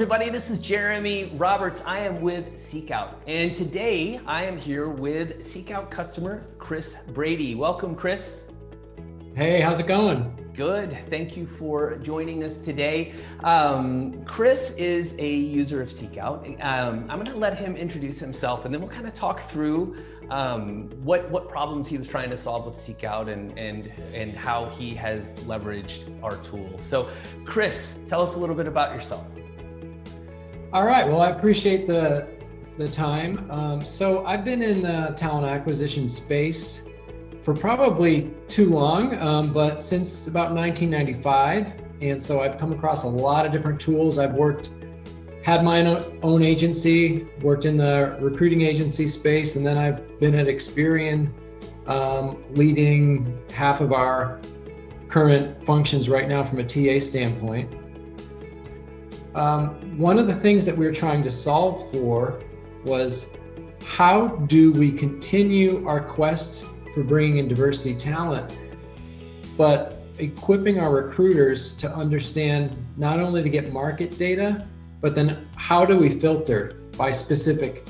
everybody. This is Jeremy Roberts. I am with SeekOut, and today I am here with SeekOut customer Chris Brady. Welcome, Chris. Hey, how's it going? Good. Thank you for joining us today. Chris is a user of SeekOut. I'm going to let him introduce himself, and then we'll kind of talk through what problems he was trying to solve with SeekOut and how he has leveraged our tools. So, Chris, tell us a little bit about yourself. All right. Well, I appreciate the time. So I've been in the talent acquisition space for probably too long, but since about 1995. And so I've come across a lot of different tools. I've had my own agency, worked in the recruiting agency space, and then I've been at Experian, leading half of our current functions right now from a TA standpoint. One of the things that we were trying to solve for was, how do we continue our quest for bringing in diversity talent, but equipping our recruiters to understand not only to get market data, but then how do we filter by specific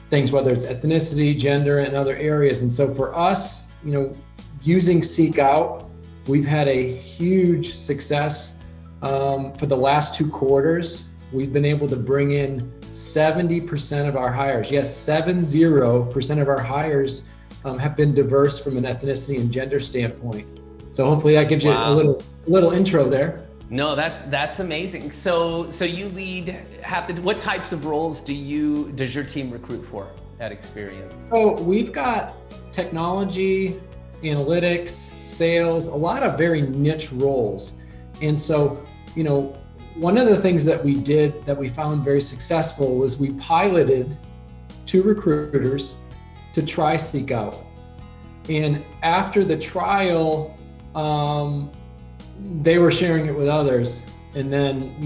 things, whether it's ethnicity, gender, and other areas. And so for us, using SeekOut, we've had a huge success. For the last 2 quarters, we've been able to bring in 70% of our hires. Yes, 70% of our hires have been diverse from an ethnicity and gender standpoint. So hopefully that gives you a little intro there. No, that's amazing. So you lead what types of roles does your team recruit for at Experian? So we've got technology, analytics, sales, a lot of very niche roles. And so, one of the things that we did that we found very successful was we piloted 2 recruiters to try SeekOut. And after the trial, they were sharing it with others. And then,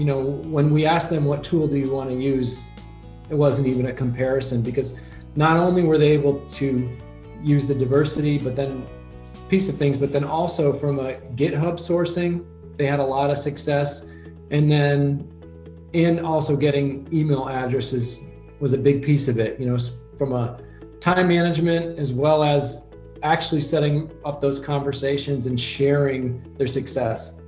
when we asked them, what tool do you want to use? It wasn't even a comparison, because not only were they able to use the diversity, but then also from a GitHub sourcing, they had a lot of success. And then also getting email addresses was a big piece of it, from a time management, as well as actually setting up those conversations and sharing their success.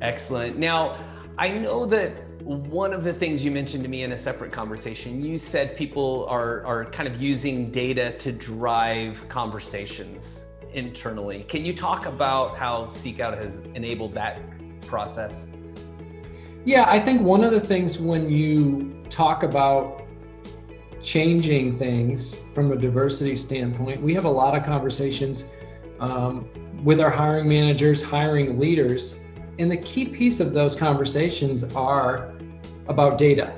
Excellent. Now, I know that one of the things you mentioned to me in a separate conversation, you said people are kind of using data to drive conversations internally. Can you talk about how SeekOut has enabled that process? Yeah, I think one of the things when you talk about changing things from a diversity standpoint, we have a lot of conversations with our hiring managers, hiring leaders, and the key piece of those conversations are about data.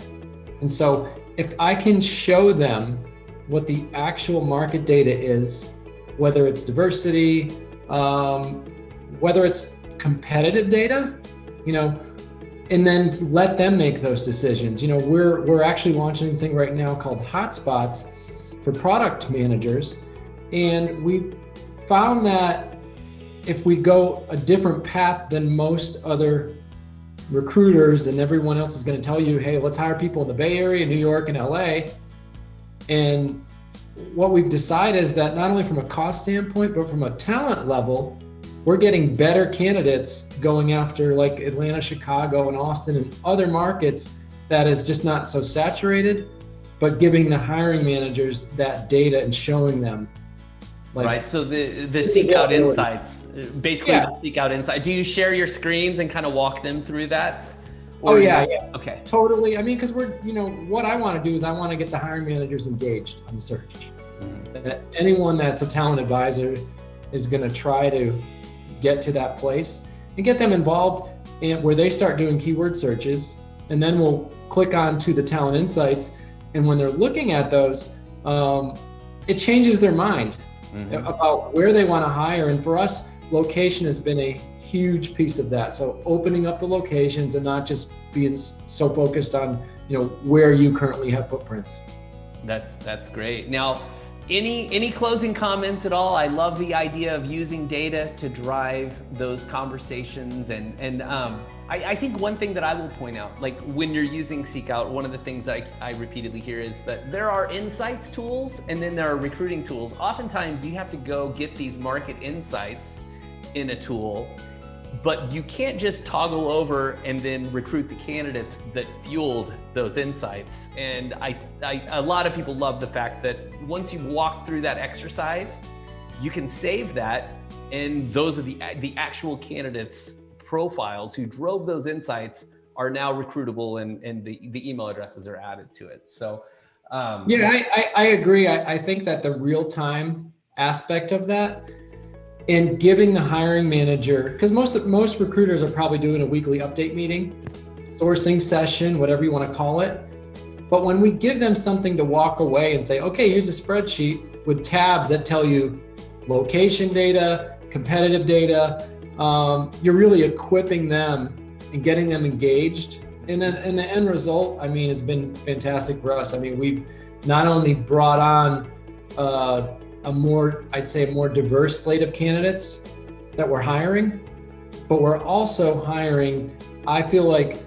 And so if I can show them what the actual market data is, whether it's diversity, whether it's competitive data, and then let them make those decisions. We're actually launching a thing right now called hotspots for product managers. And we've found that if we go a different path than most other recruiters, and everyone else is going to tell you, hey, let's hire people in the Bay Area, New York, and LA. And what we've decided is that not only from a cost standpoint, but from a talent level, we're getting better candidates going after like Atlanta, Chicago, and Austin, and other markets that is just not so saturated, but giving the hiring managers that data and showing them. Right, so the SeekOut insights, basically the SeekOut insight. Do you share your screens and kind of walk them through that? Yeah. Okay. Totally. I mean, because what I want to do is I want to get the hiring managers engaged on the search. That anyone that's a talent advisor is going to try to get to that place and get them involved, and where they start doing keyword searches, and then we'll click on to the talent insights. And when they're looking at those, it changes their mind about where they want to hire. And for us, location has been a huge piece of that. So opening up the locations and not just being so focused on, where you currently have footprints. That's great. Now, Any closing comments at all? I love the idea of using data to drive those conversations, and I think one thing that I will point out, like when you're using SeekOut, one of the things I repeatedly hear is that there are insights tools and then there are recruiting tools. Oftentimes you have to go get these market insights in a tool, but you can't just toggle over and then recruit the candidates that fueled those insights. And a lot of people love the fact that once you walk through that exercise, you can save that, and those are the actual candidates' profiles who drove those insights are now recruitable, and the email addresses are added to it. So yeah, I agree. I think that the real-time aspect of that, and giving the hiring manager, because most recruiters are probably doing a weekly update meeting, sourcing session, whatever you want to call it. But when we give them something to walk away and say, okay, here's a spreadsheet with tabs that tell you location data, competitive data, you're really equipping them and getting them engaged. And then the end result, I mean, has been fantastic for us. I mean, we've not only brought on a more diverse slate of candidates that we're hiring, but we're also hiring, I feel like,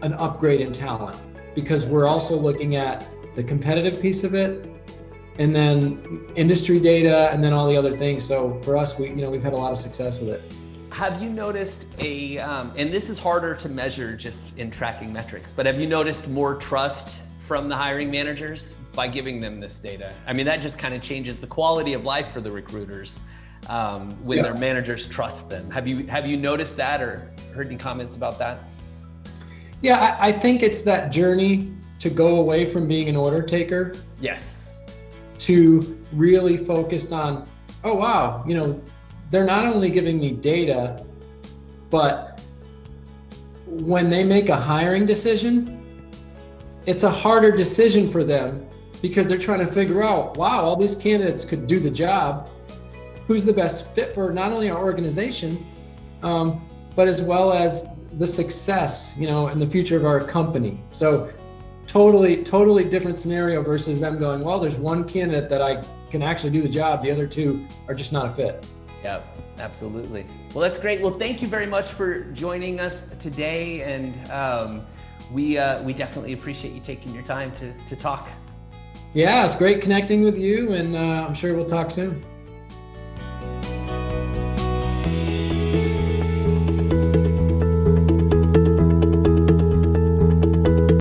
an upgrade in talent, because we're also looking at the competitive piece of it, and then industry data, and then all the other things. So for us, we've had a lot of success with it. Have you noticed and this is harder to measure just in tracking metrics, but have you noticed more trust from the hiring managers by giving them this data? I mean, that just kind of changes the quality of life for the recruiters when their managers trust them. Have you noticed that or heard any comments about that? Yeah, I think it's that journey to go away from being an order taker. Yes. To really focused on, oh wow, they're not only giving me data, but when they make a hiring decision, it's a harder decision for them, because they're trying to figure out, wow, all these candidates could do the job. Who's the best fit for not only our organization, but as well as the success, and the future of our company. So totally different scenario versus them going, well, there's one candidate that I can actually do the job. The other two are just not a fit. Yeah, absolutely. Well, that's great. Well, thank you very much for joining us today. And we definitely appreciate you taking your time to talk. Yeah, it's great connecting with you, and I'm sure we'll talk soon.